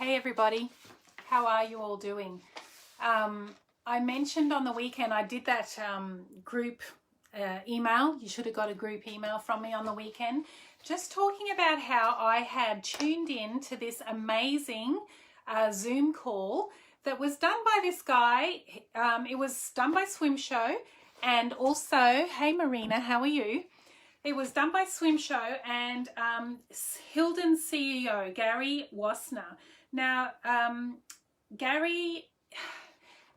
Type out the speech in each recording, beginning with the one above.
Hey everybody, how are you all doing? I mentioned on the weekend I did that group email. You should have got a group email from me on the weekend, just talking about how I had tuned in to this amazing Zoom call that was done by this guy. It was done by Swim Show, and also, hey Marina, how are you? It was done by Swim Show and Hilden CEO, Gary Wassner. Now, Gary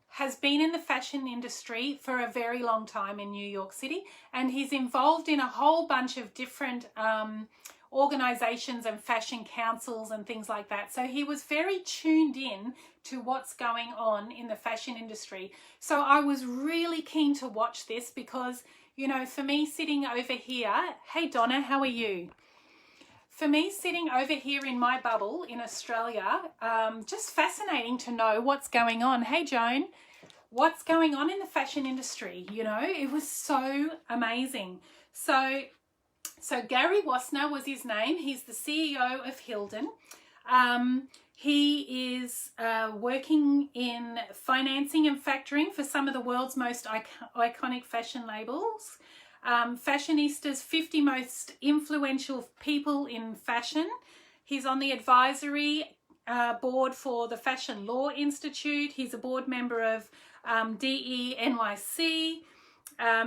has been in the fashion industry for a very long time in New York City, and he's involved in a whole bunch of different organizations and fashion councils and things like that. So he was very tuned in to what's going on in the fashion industry. So I was really keen to watch this because, you know, for me sitting over here, hey Donna, how are you? For me sitting over here in my bubble in Australia, just fascinating to know what's going on. Hey Joan, what's going on in the fashion industry? You know, it was so amazing. So Gary Wassner was his name. He's the CEO of Hilden. He is working in financing and factoring for some of the world's most iconic fashion labels. Fashionistas' 50 most influential people in fashion. He's on the advisory board for the Fashion Law Institute. He's a board member of DENYC.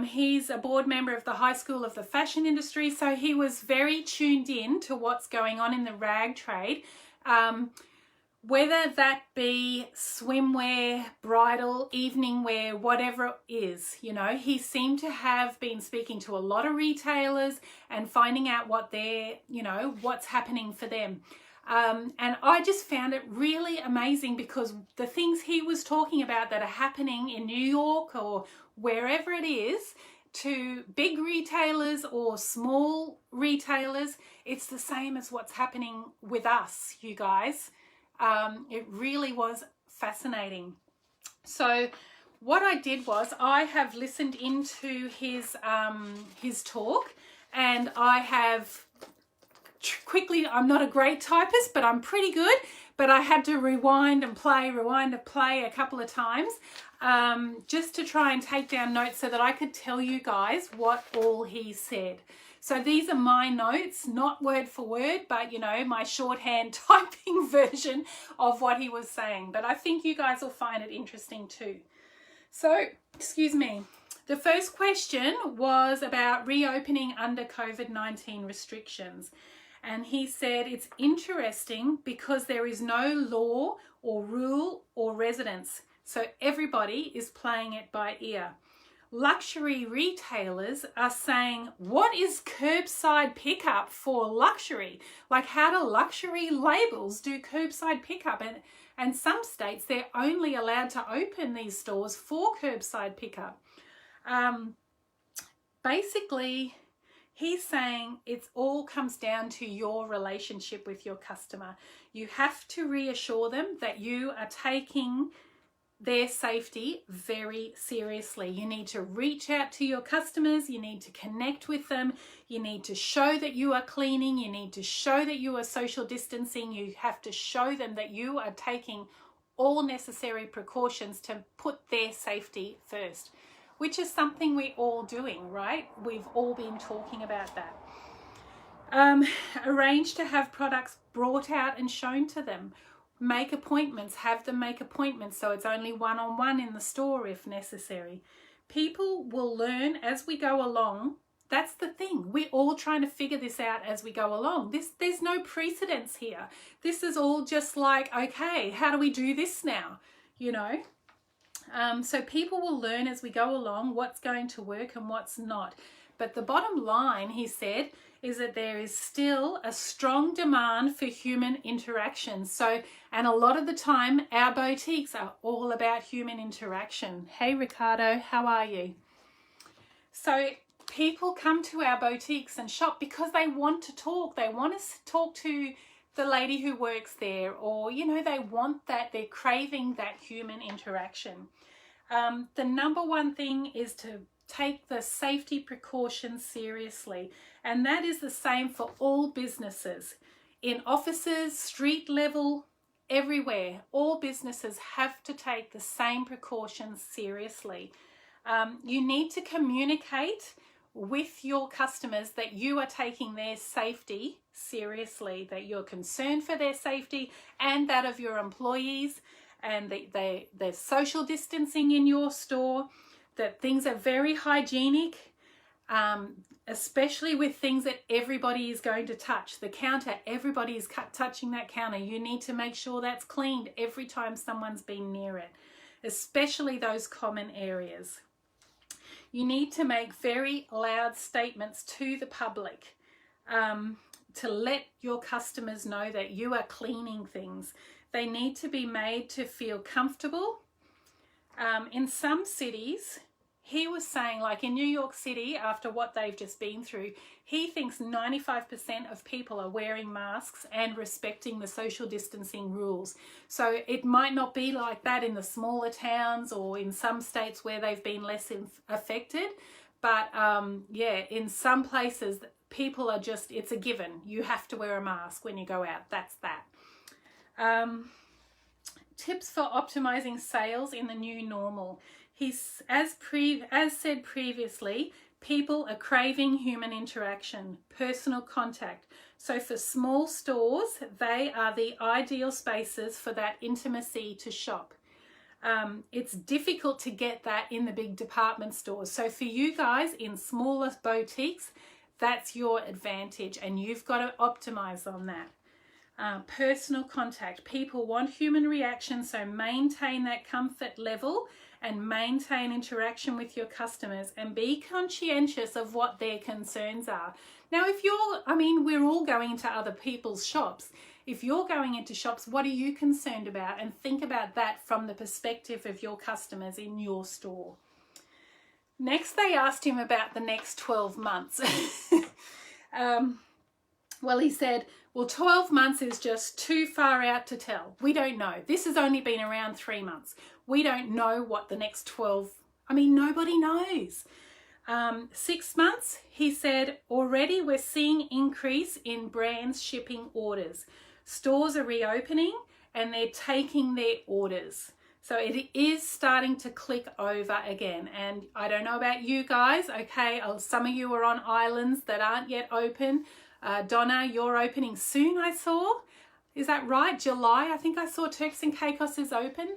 He's a board member of the High School of the Fashion Industry. So he was very tuned in to what's going on in the rag trade. Whether that be swimwear, bridal, evening wear, whatever it is, you know, he seemed to have been speaking to a lot of retailers and finding out what they're, you know, what's happening for them. And I just found it really amazing because the things he was talking about that are happening in New York or wherever it is, to big retailers or small retailers, it's the same as what's happening with us, you guys. It really was fascinating. So what I did was I have listened into his talk, and I have quickly, I'm not a great typist, but I'm pretty good, but I had to rewind and play a couple of times just to try and take down notes so that I could tell you guys what all he said. So these are my notes, not word for word, but, you know, my shorthand typing version of what he was saying. But I think you guys will find it interesting too. So, excuse me. The first question was about reopening under COVID-19 restrictions. And he said it's interesting because there is no law or rule or residence. So everybody is playing it by ear. Luxury retailers are saying, what is curbside pickup for luxury? Like, how do luxury labels do curbside pickup? And some states, they're only allowed to open these stores for curbside pickup. Basically, he's saying it all comes down to your relationship with your customer. You have to reassure them that you are taking their safety very seriously. You need to reach out to your customers. You need to connect with them. You need to show that you are cleaning. You need to show that you are social distancing. You have to show them that you are taking all necessary precautions to put their safety first, which is something we're all doing, right? We've all been talking about that. Arrange to have products brought out and shown to them. Make appointments, have them make appointments so it's only one-on-one in the store if necessary. People will learn as we go along. That's the thing. We're all trying to figure this out as we go along. There's no precedence here. This is all just like, okay, how do we do this now? You know? So people will learn as we go along what's going to work and what's not. But the bottom line, he said, is that there is still a strong demand for human interaction. So, and a lot of the time, our boutiques are all about human interaction. Hey, Ricardo, how are you? So people come to our boutiques and shop because they want to talk. They want to talk to the lady who works there, or, you know, they want that, they're craving that human interaction. The number one thing is to take the safety precautions seriously, and that is the same for all businesses, in offices, street level, everywhere. All businesses have to take the same precautions seriously. You need to communicate with your customers that you are taking their safety seriously, that you're concerned for their safety and that of your employees, and there's social distancing in your store, that things are very hygienic, especially with things that everybody is going to touch. The counter, everybody is touching that counter. You need to make sure that's cleaned every time someone's been near it, especially those common areas. You need to make very loud statements to the public to let your customers know that you are cleaning things. They need to be made to feel comfortable. In some cities, he was saying, like in New York City, after what they've just been through, he thinks 95% of people are wearing masks and respecting the social distancing rules. So it might not be like that in the smaller towns or in some states where they've been less affected. But yeah, in some places, people are just, it's a given. You have to wear a mask when you go out. That's that. Tips for optimizing sales in the new normal. He's, as said previously, people are craving human interaction, personal contact. So for small stores, they are the ideal spaces for that intimacy to shop. It's difficult to get that in the big department stores. So for you guys in smaller boutiques, that's your advantage, and you've got to optimize on that. Personal contact. People want human reaction, so maintain that comfort level and maintain interaction with your customers and be conscientious of what their concerns are. Now, if you're, I mean, we're all going into other people's shops. If you're going into shops, what are you concerned about? And think about that from the perspective of your customers in your store. Next, they asked him about the next 12 months. Well, he said, well, 12 months is just too far out to tell. We don't know. This has only been around 3 months. We don't know what the next 12, I mean, nobody knows. 6 months, he said, already we're seeing increase in brands shipping orders. Stores are reopening and they're taking their orders. So it is starting to click over again. And I don't know about you guys. Okay, some of you are on islands that aren't yet open. Donna, you're opening soon, I saw. Is that right? July, I think I saw Turks and Caicos is open.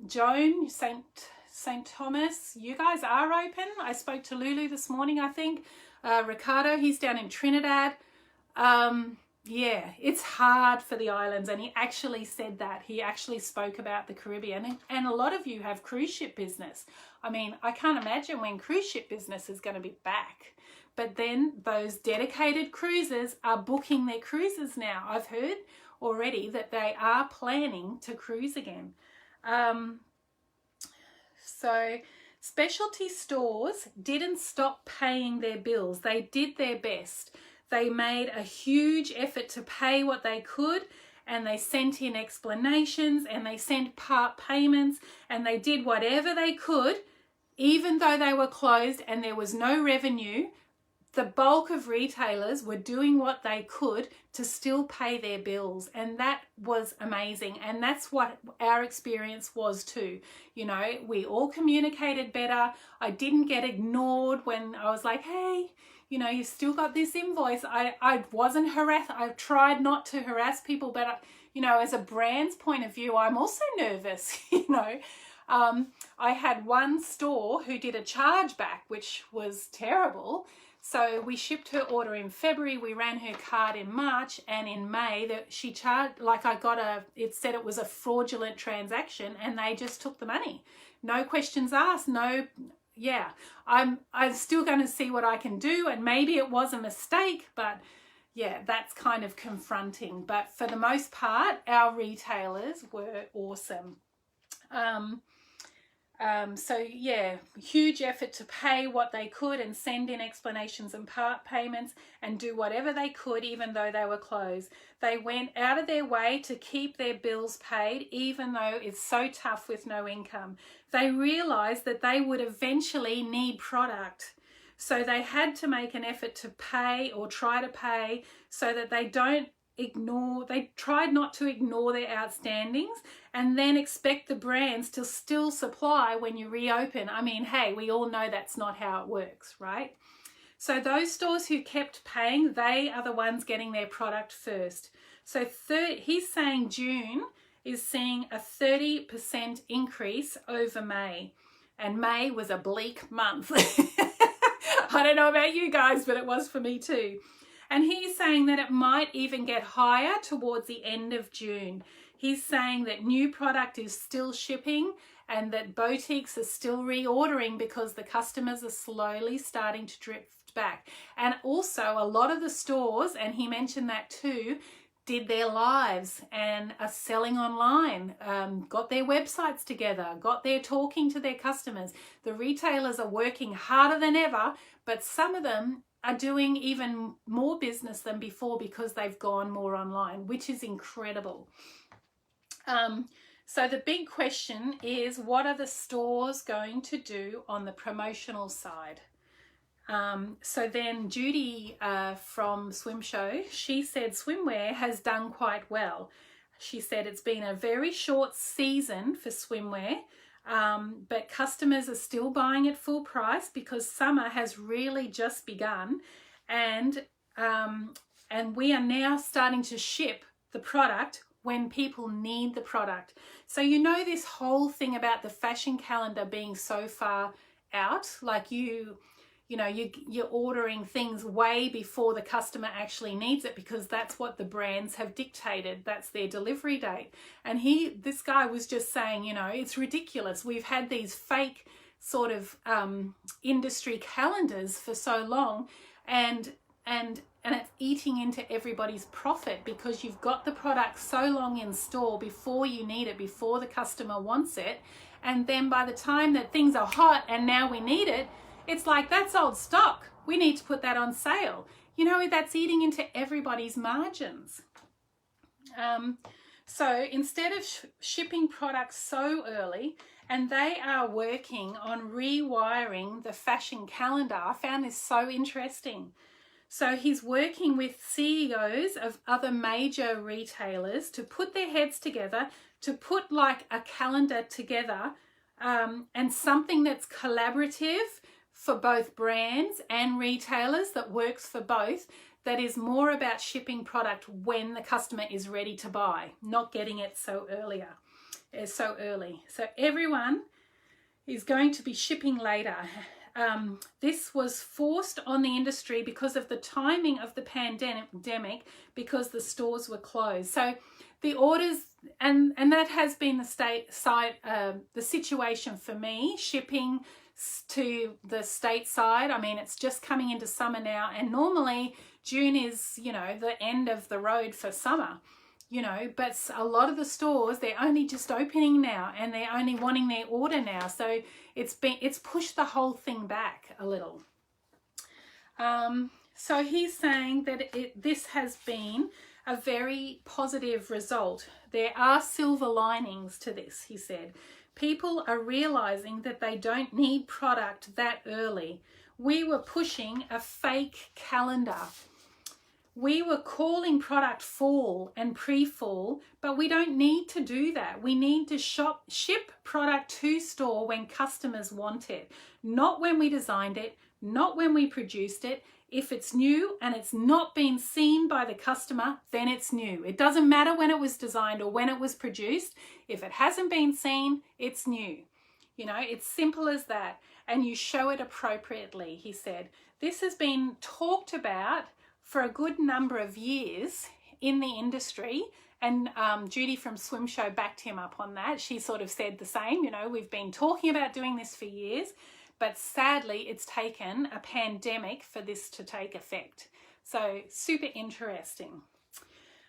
Joan, St. Thomas, you guys are open. I spoke to Lulu this morning, I think. Ricardo, he's down in Trinidad. Yeah, it's hard for the islands, and he actually said that. He actually spoke about the Caribbean, and a lot of you have cruise ship business. I mean, I can't imagine when cruise ship business is going to be back. But then those dedicated cruisers are booking their cruises now. I've heard already that they are planning to cruise again. So specialty stores didn't stop paying their bills. They did their best. They made a huge effort to pay what they could, and they sent in explanations and they sent part payments, and they did whatever they could, even though they were closed and there was no revenue. The bulk of retailers were doing what they could to still pay their bills, and that was amazing. And that's what our experience was too. You know, we all communicated better. I didn't get ignored when I was like, hey, you know, you still got this invoice. I wasn't harassed. I tried not to harass people, but you know, as a brand's point of view, I'm also nervous. You know, I had one store who did a chargeback, which was terrible. So we shipped her order in February, we ran her card in March, and in May that she charged, like it said it was a fraudulent transaction, and they just took the money. No questions asked, yeah. I'm still going to see what I can do, and maybe it was a mistake, but yeah, that's kind of confronting. But for the most part, our retailers were awesome. So yeah, huge effort to pay what they could and send in explanations and part payments and do whatever they could, even though they were closed. They went out of their way to keep their bills paid, even though it's so tough with no income. They realized that they would eventually need product. So they had to make an effort to pay or try to pay so that they don't tried not to ignore their outstandings and then expect the brands to still supply when you reopen. I mean, hey, we all know that's not how it works, right? So those stores who kept paying, they are the ones getting their product first. So he's saying June is seeing a 30% increase over May. And May was a bleak month. I don't know about you guys, but it was for me too. And he's saying that it might even get higher towards the end of June. He's saying that new product is still shipping and that boutiques are still reordering because the customers are slowly starting to drift back. And also a lot of the stores, and he mentioned that too, did their lives and are selling online, got their websites together, got their talking to their customers. The retailers are working harder than ever, but some of them are doing even more business than before because they've gone more online, which is incredible. So the big question is, what are the stores going to do on the promotional side? So then Judy from Swim Show, she said swimwear has done quite well. She said it's been a very short season for swimwear, but customers are still buying at full price because summer has really just begun, and we are now starting to ship the product when people need the product. So you know this whole thing about the fashion calendar being so far out, like you're ordering things way before the customer actually needs it because that's what the brands have dictated. That's their delivery date. And this guy was just saying, it's ridiculous. We've had these fake sort of industry calendars for so long, and it's eating into everybody's profit because you've got the product so long in store before you need it, before the customer wants it. And then by the time that things are hot and now we need it, it's like, that's old stock. We need to put that on sale. That's eating into everybody's margins. So instead of shipping products so early, and they are working on rewiring the fashion calendar. I found this so interesting. So he's working with CEOs of other major retailers to put their heads together, to put like a calendar together, and something that's collaborative for both brands and retailers, that works for both, that is more about shipping product when the customer is ready to buy, not getting it so early. So everyone is going to be shipping later. This was forced on the industry because of the timing of the pandemic, because the stores were closed. So the orders, and that has been the situation for me, shipping to the state side. I mean, it's just coming into summer now, and normally June is, the end of the road for summer, but a lot of the stores, they're only just opening now and they're only wanting their order now. So it's pushed the whole thing back a little. So he's saying that this has been a very positive result. There are silver linings to this, he said. People are realizing that they don't need product that early. We were pushing a fake calendar. We were calling product fall and pre-fall, but we don't need to do that. We need to ship product to store when customers want it, not when we designed it, not when we produced it. If it's new and it's not been seen by the customer, then it's new. It doesn't matter when it was designed or when it was produced. If it hasn't been seen, it's new. It's simple as that. And you show it appropriately, he said. This has been talked about for a good number of years in the industry. And Judy from Swim Show backed him up on that. She sort of said the same, we've been talking about doing this for years. But sadly, it's taken a pandemic for this to take effect. So super interesting.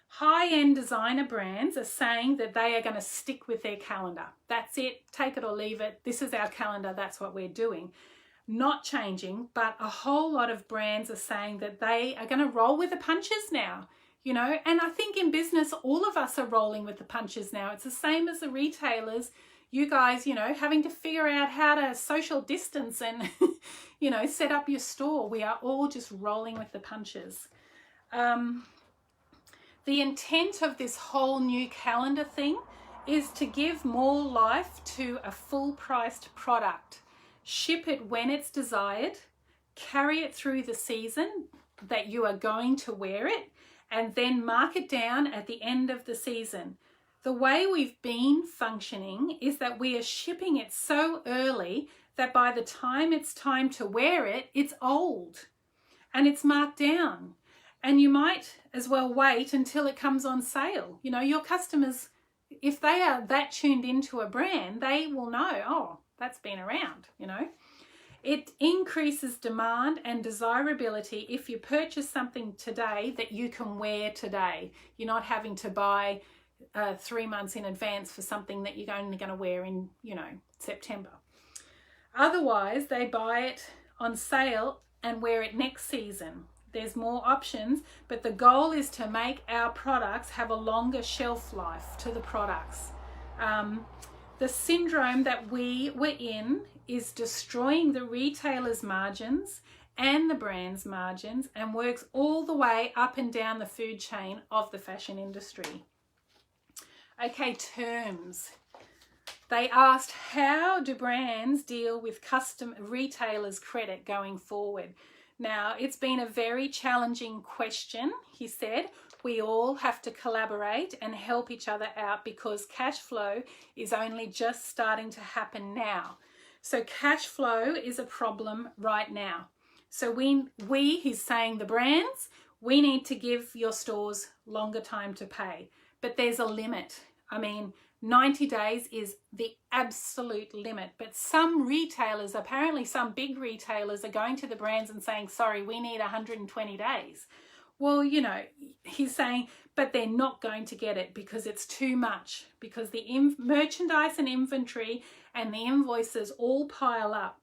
High-end designer brands are saying that they are going to stick with their calendar. That's it. Take it or leave it. This is our calendar. That's what we're doing. Not changing, but a whole lot of brands are saying that they are going to roll with the punches now. And I think in business, all of us are rolling with the punches now. It's the same as the retailers. You guys, having to figure out how to social distance and, set up your store. We are all just rolling with the punches. The The intent of this whole new calendar thing is to give more life to a full-priced product. Ship it when it's desired, carry it through the season that you are going to wear it, and then mark it down at the end of the season. The way we've been functioning is that we are shipping it so early that by the time it's time to wear it, it's old and it's marked down. And you might as well wait until it comes on sale. You know, your customers, if they are that tuned into a brand, they will know, oh, that's been around, you know. It increases demand and desirability if you purchase something today that you can wear today. You're not having to buy 3 months in advance for something that you're only going to wear in, you know, September. Otherwise, they buy it on sale and wear it next season. There's more options, but the goal is to make our products have a longer shelf life to the products. The syndrome that we were in is destroying the retailer's margins and the brand's margins and works all the way up and down the food chain of the fashion industry. Okay, terms. They asked, how do brands deal with retailers' credit going forward? Now, it's been a very challenging question, he said. We all have to collaborate and help each other out because cash flow is only just starting to happen now. So cash flow is a problem right now. So he's saying the brands, we need to give your stores longer time to pay. But there's a limit. I mean, 90 days is the absolute limit. But some retailers, apparently some big retailers, are going to the brands and saying, sorry, we need 120 days. Well, you know, he's saying, but they're not going to get it because it's too much, because the merchandise and inventory and the invoices all pile up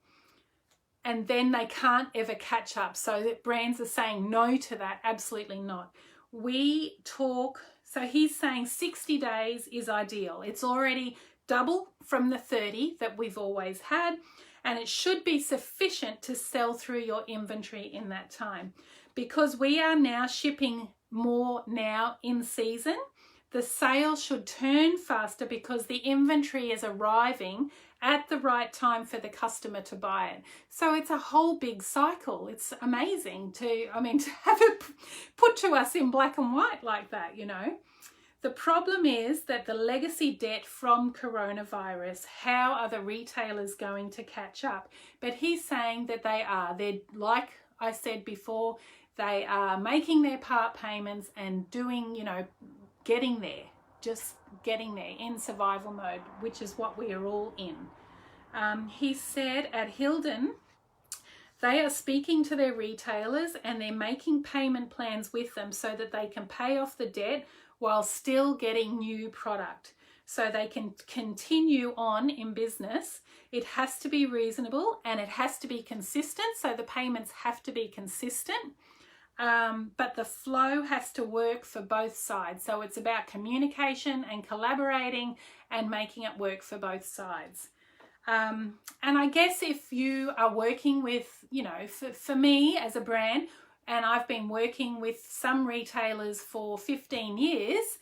and then they can't ever catch up. So that brands are saying no to that, absolutely not. So he's saying 60 days is ideal. It's already double from the 30 that we've always had, and it should be sufficient to sell through your inventory in that time. Because we are now shipping more now in season, the sales should turn faster because the inventory is arriving at the right time for the customer to buy it. So it's a whole big cycle. It's amazing to have it put to us in black and white like that, you know. The problem is that the legacy debt from coronavirus, how are the retailers going to catch up? But he's saying that they're like I said before, they are making their part payments and doing, you know, getting there, just getting there in survival mode, which is what we are all in. He said at Hilden, they are speaking to their retailers and they're making payment plans with them so that they can pay off the debt while still getting new product. So they can continue on in business. It has to be reasonable and it has to be consistent. So the payments have to be consistent. But the flow has to work for both sides. So it's about communication and collaborating and making it work for both sides. And I guess if you are working with, you know, for me as a brand, and I've been working with some retailers for 15 years,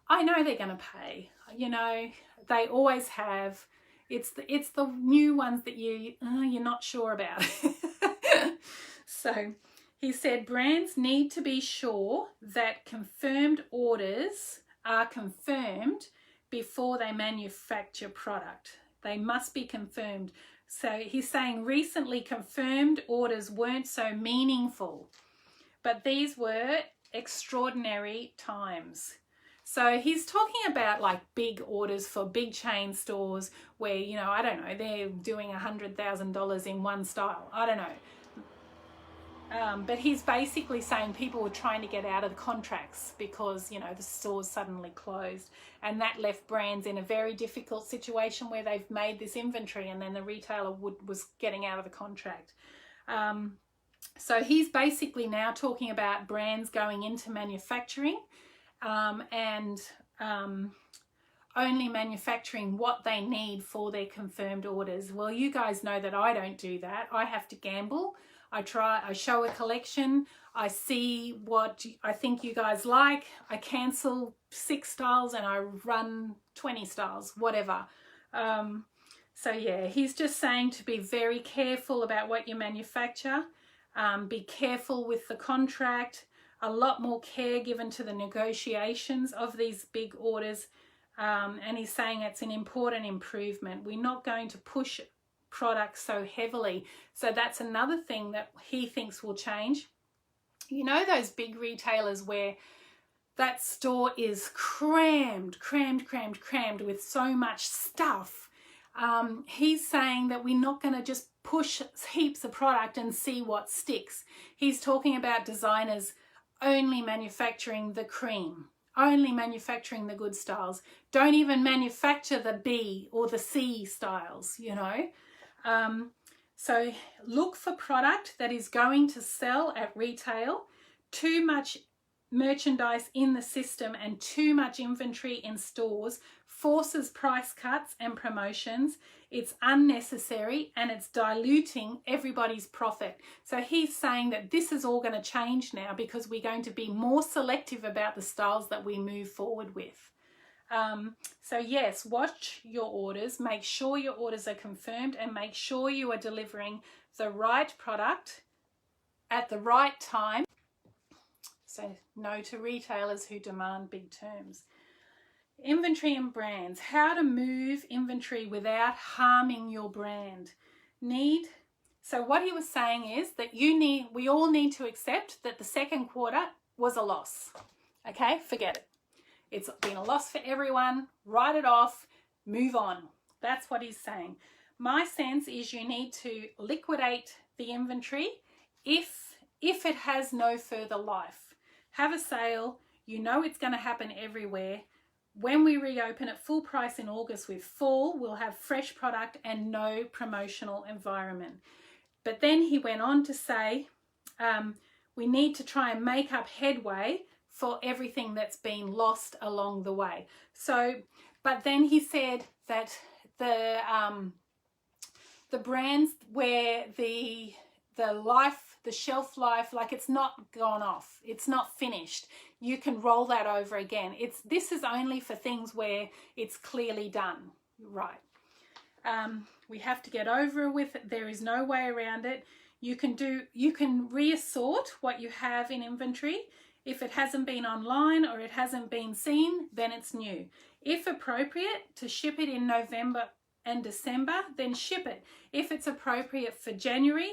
I know they're going to pay. You know, they always have. It's the new ones that you're not sure about. So he said brands need to be sure that confirmed orders are confirmed before they manufacture product. They must be confirmed. So he's saying recently confirmed orders weren't so meaningful, but these were extraordinary times. So he's talking about like big orders for big chain stores where, you know, I don't know, they're doing $100,000 in one style. I don't know. But he's basically saying people were trying to get out of the contracts because, you know, the stores suddenly closed, and that left brands in a very difficult situation where they've made this inventory and then the retailer was getting out of the contract. So he's basically now talking about brands going into manufacturing and only manufacturing what they need for their confirmed orders. Well, you guys know that I don't do that. I have to gamble. I show a collection, I see what I think you guys like. I cancel 6 styles and I run 20 styles, whatever. So yeah, he's just saying to be very careful about what you manufacture. Be careful with the contract. A lot more care given to the negotiations of these big orders. And he's saying it's an important improvement. We're not going to push products so heavily. So that's another thing that he thinks will change. You know those big retailers where that store is crammed with so much stuff. He's saying that we're not going to just push heaps of product and see what sticks. He's talking about designers only manufacturing the cream, only manufacturing the good styles. Don't even manufacture the B or the C styles, you know. So look for product that is going to sell at retail. Too much merchandise in the system and too much inventory in stores forces price cuts and promotions. It's unnecessary and it's diluting everybody's profit. So he's saying that this is all going to change now because we're going to be more selective about the styles that we move forward with. So yes, watch your orders, make sure your orders are confirmed and make sure you are delivering the right product at the right time. So no to retailers who demand big terms. Inventory and brands. How to move inventory without harming your brand. So what he was saying is that we all need to accept that the second quarter was a loss. Okay, forget it. It's been a loss for everyone. Write it off, move on. That's what he's saying. My sense is you need to liquidate the inventory if it has no further life. Have a sale. You know it's going to happen everywhere. When we reopen at full price in August with fall, we'll have fresh product and no promotional environment. But then he went on to say, we need to try and make up headway for everything that's been lost along the way. So, but then he said that the brands where the shelf life, like it's not gone off, it's not finished, you can roll that over again. This is only for things where it's clearly done, right? We have to get over with it. There is no way around it. You can reassort what you have in inventory. If it hasn't been online or it hasn't been seen, then it's new. If appropriate to ship it in November and December, then ship it. If it's appropriate for January,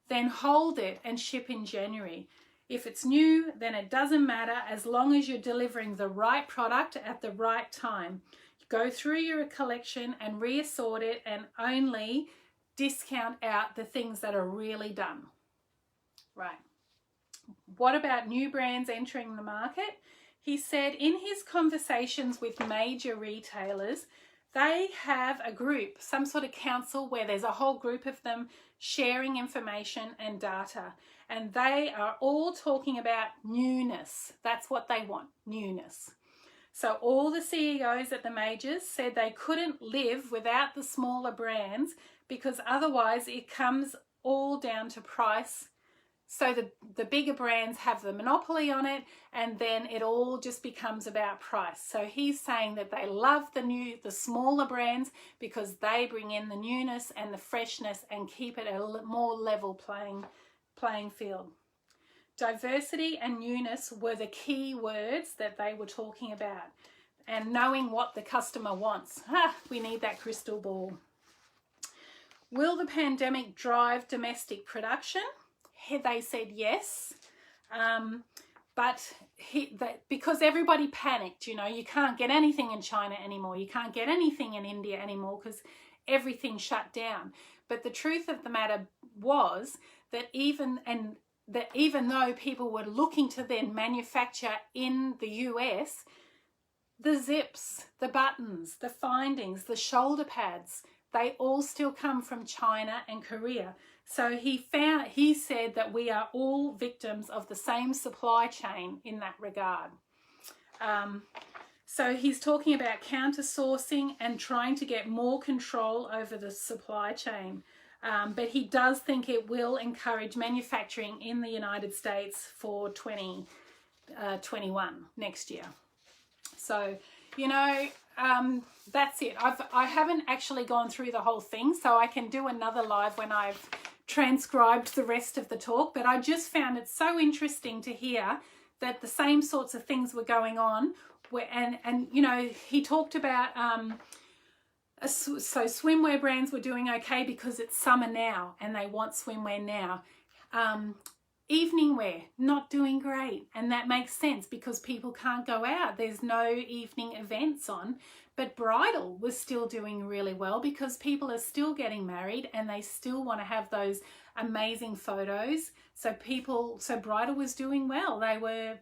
then hold it and ship in January. If it's new, then it doesn't matter as long as you're delivering the right product at the right time. Go through your collection and reassort it and only discount out the things that are really done. Right. What about new brands entering the market? He said in his conversations with major retailers, they have a group, some sort of council where there's a whole group of them sharing information and data. And they are all talking about newness. That's what they want, newness. So all the CEOs at the majors said they couldn't live without the smaller brands because otherwise it comes all down to price. So the bigger brands have the monopoly on it and then it all just becomes about price. So he's saying that they love the smaller brands because they bring in the newness and the freshness and keep it a more level playing field. Diversity and newness were the key words that they were talking about, and knowing what the customer wants. We need that crystal ball. Will the pandemic drive domestic production? They said yes, but because everybody panicked, you can't get anything in China anymore. You can't get anything in India anymore because everything shut down. But the truth of the matter was that even though people were looking to then manufacture in the US, the zips, the buttons, the findings, the shoulder pads, they all still come from China and Korea. So he said that we are all victims of the same supply chain in that regard. So he's talking about counter sourcing and trying to get more control over the supply chain. but he does think it will encourage manufacturing in the United States for 2021 next year. So, you know, that's it. I haven't actually gone through the whole thing, so I can do another live when I've transcribed the rest of the talk, but I just found it so interesting to hear that the same sorts of things were going on. And you know, he talked about so swimwear brands were doing okay because it's summer now and they want swimwear now. Evening wear not doing great, and that makes sense because people can't go out. There's no evening events on. But bridal was still doing really well because people are still getting married and they still want to have those amazing photos. So bridal was doing well. They were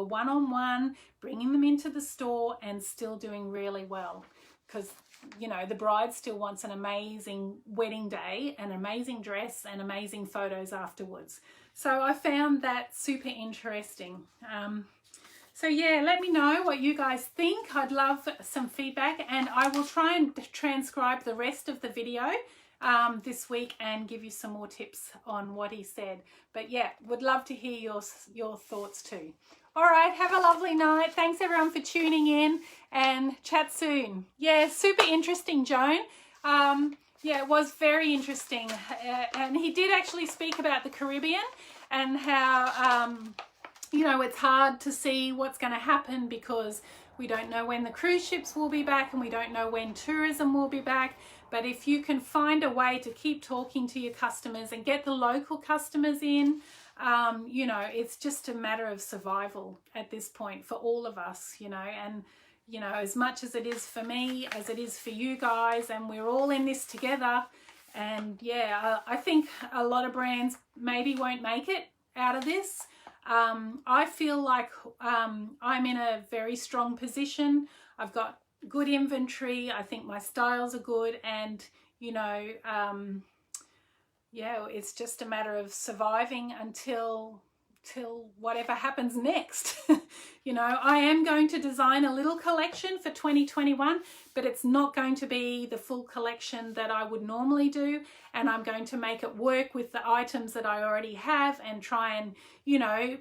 one-on-one, bringing them into the store and still doing really well because, you know, the bride still wants an amazing wedding day, an amazing dress and amazing photos afterwards. So I found that super interesting. So yeah, let me know what you guys think. I'd love some feedback, and I will try and transcribe the rest of the video this week and give you some more tips on what he said. But yeah, would love to hear your thoughts too. All right, have a lovely night. Thanks everyone for tuning in, and chat soon. Yeah, super interesting, Joan. Yeah, it was very interesting. And he did actually speak about the Caribbean and how... you know, it's hard to see what's going to happen because we don't know when the cruise ships will be back and we don't know when tourism will be back. But if you can find a way to keep talking to your customers and get the local customers in, you know, it's just a matter of survival at this point for all of us, you know, and, you know, as much as it is for me, as it is for you guys, and we're all in this together. And yeah, I think a lot of brands maybe won't make it out of this. I feel like I'm in a very strong position. I've got good inventory. I think my styles are good, and you know, yeah, it's just a matter of surviving until whatever happens next. You know, I am going to design a little collection for 2021, but it's not going to be the full collection that I would normally do, and I'm going to make it work with the items that I already have and try and, you know,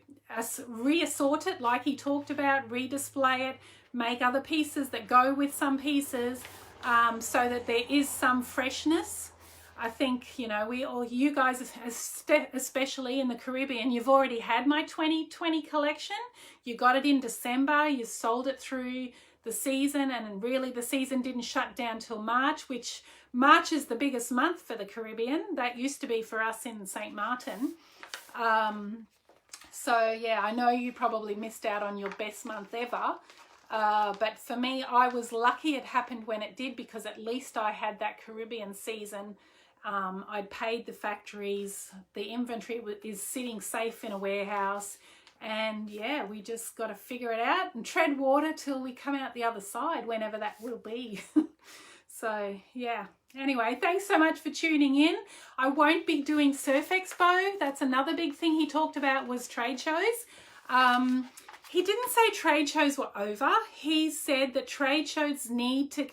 reassort it like he talked about, redisplay it, make other pieces that go with some pieces, so that there is some freshness. I think, you know, you guys, especially in the Caribbean, you've already had my 2020 collection. You got it in December, you sold it through the season, and really the season didn't shut down till March, which March is the biggest month for the Caribbean. That used to be for us in St. Martin. So yeah, I know you probably missed out on your best month ever. But for me, I was lucky it happened when it did, because at least I had that Caribbean season. I'd paid the factories, the inventory is sitting safe in a warehouse, and yeah, we just got to figure it out and tread water till we come out the other side, whenever that will be. So yeah, anyway, thanks so much for tuning in. I won't be doing Surf Expo. That's another big thing he talked about, was trade shows. He didn't say trade shows were over. He said that trade shows need to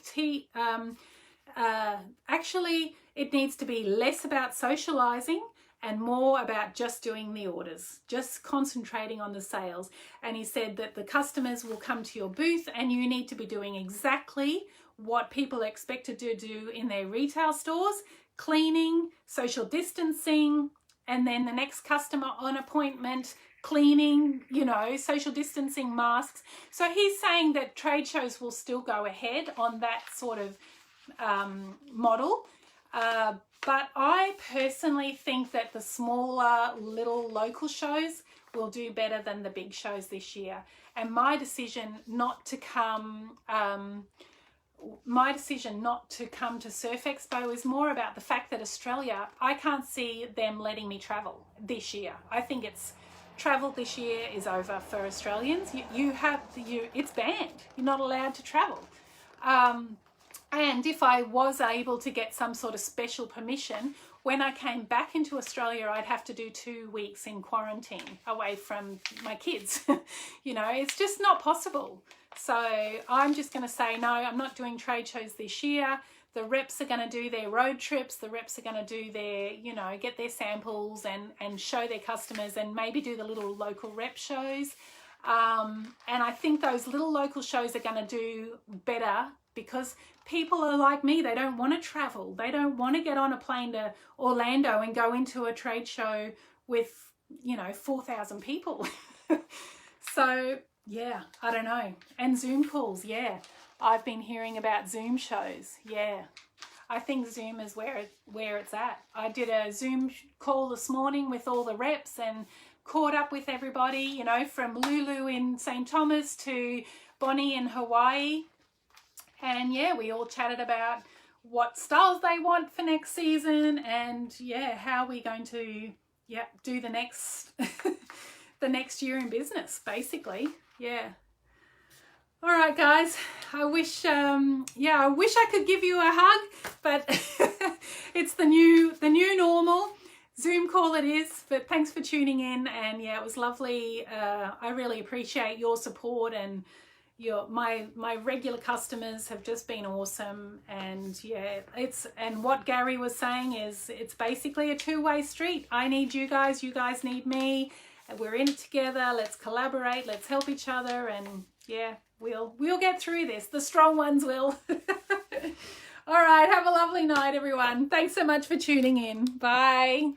actually, it needs to be less about socializing and more about just doing the orders, just concentrating on the sales. And he said that the customers will come to your booth and you need to be doing exactly what people are expected to do in their retail stores: cleaning, social distancing, and then the next customer on appointment, cleaning, you know, social distancing, masks. So he's saying that trade shows will still go ahead on that sort of model. But I personally think that the smaller little local shows will do better than the big shows this year. And my decision not to come to Surf Expo is more about the fact that Australia, I can't see them letting me travel this year. I think travel this year is over for Australians. It's banned. You're not allowed to travel. And if I was able to get some sort of special permission, when I came back into Australia, I'd have to do 2 weeks in quarantine away from my kids. You know, it's just not possible. So I'm just going to say, no, I'm not doing trade shows this year. The reps are going to do their road trips. The reps are going to do their, you know, get their samples and show their customers, and maybe do the little local rep shows. And I think those little local shows are going to do better, because people are like me. They don't want to travel. They don't want to get on a plane to Orlando and go into a trade show with, you know, 4,000 people. So yeah, I don't know. And Zoom calls, yeah. I've been hearing about Zoom shows. Yeah, I think Zoom is where it's at. I did a Zoom call this morning with all the reps and caught up with everybody, you know, from Lulu in St. Thomas to Bonnie in Hawaii. And yeah, we all chatted about what styles they want for next season, and yeah, how we're going to do the next the next year in business, basically. Yeah. All right, guys. I wish I could give you a hug, but it's the new normal. Zoom call it is, but thanks for tuning in. And yeah, it was lovely. I really appreciate your support, and my regular customers have just been awesome. And yeah, and what Gary was saying is, it's basically a two-way street. I need you guys need me. We're in it together. Let's collaborate. Let's help each other. And yeah, we'll get through this. The strong ones will. All right. Have a lovely night, everyone. Thanks so much for tuning in. Bye.